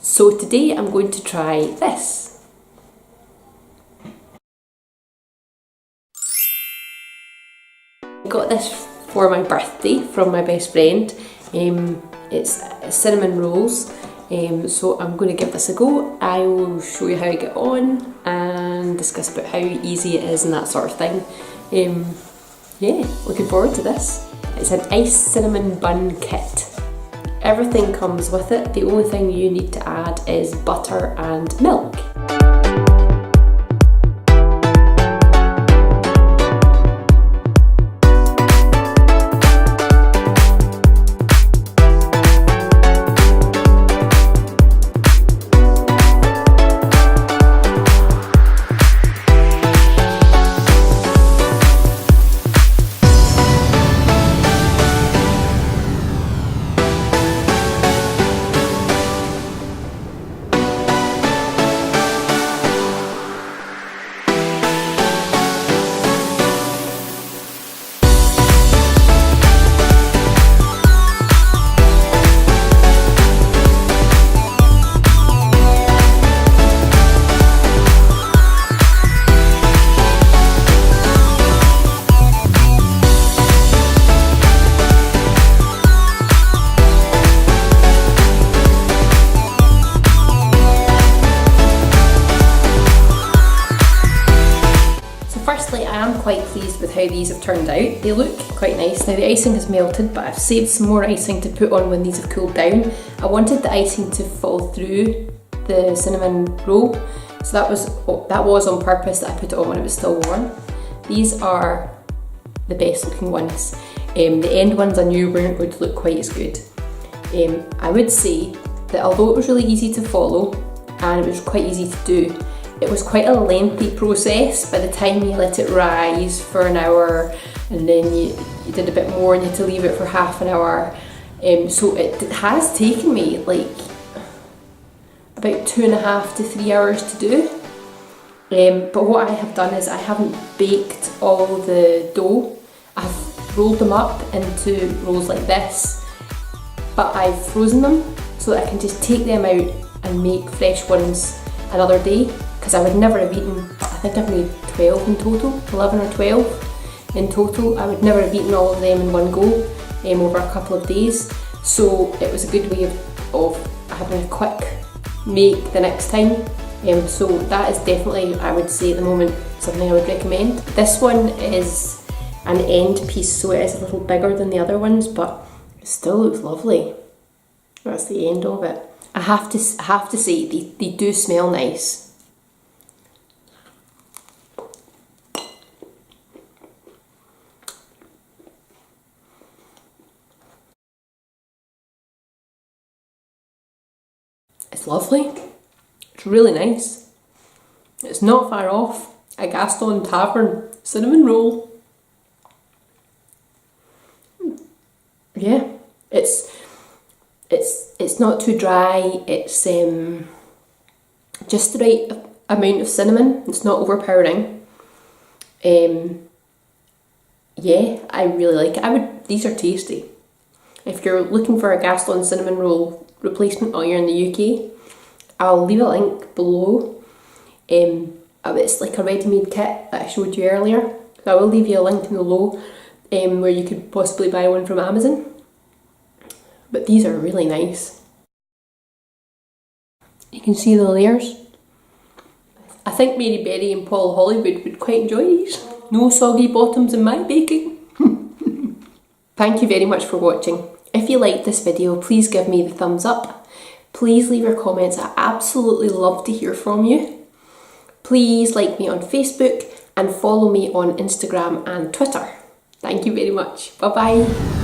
So today I'm going to try this. I got this for my birthday from my best friend. It's cinnamon rolls, so I'm going to give this a go. I will show you how I get on and discuss about how easy it is and that sort of thing. Yeah, looking forward to this. It's an iced cinnamon bun kit. Everything comes with it. The only thing you need to add is butter and milk. Firstly, I am quite pleased with how these have turned out. They look quite nice. Now the icing has melted, but I've saved some more icing to put on when these have cooled down. I wanted the icing to fall through the cinnamon roll, so that was on purpose that I put it on when it was still warm. These are the best looking ones. The end ones I knew weren't going to look quite as good. I would say that although it was really easy to follow and it was quite easy to do, it was quite a lengthy process. By the time you let it rise for an hour and then you did a bit more and you had to leave it for half an hour. So it has taken me like about 2.5 to 3 hours to do. But what I have done is I haven't baked all the dough. I've rolled them up into rolls like this, but I've frozen them so that I can just take them out and make fresh ones another day. Because I would never have eaten, I think I've made 12 in total, 11 or 12 in total. I would never have eaten all of them in one go over a couple of days. So it was a good way of having a quick make the next time. So that is definitely, I would say at the moment, something I would recommend. This one is an end piece, so it is a little bigger than the other ones, but it still looks lovely. That's the end of it. I have to say, they do smell nice. It's lovely. It's really nice. It's not far off a Gaston Tavern cinnamon roll. Yeah, it's not too dry. It's just the right amount of cinnamon. It's not overpowering. Yeah, I really like it. These are tasty. If you're looking for a Gaston cinnamon roll replacement while you're in the UK, I'll leave a link below. It's like a ready-made kit that I showed you earlier. So I will leave you a link below where you could possibly buy one from Amazon. But these are really nice. You can see the layers. I think Mary Berry and Paul Hollywood would quite enjoy these. No soggy bottoms in my baking. Thank you very much for watching. If you liked this video, please give me the thumbs up. Please leave your comments. I absolutely love to hear from you. Please like me on Facebook and follow me on Instagram and Twitter. Thank you very much. Bye bye.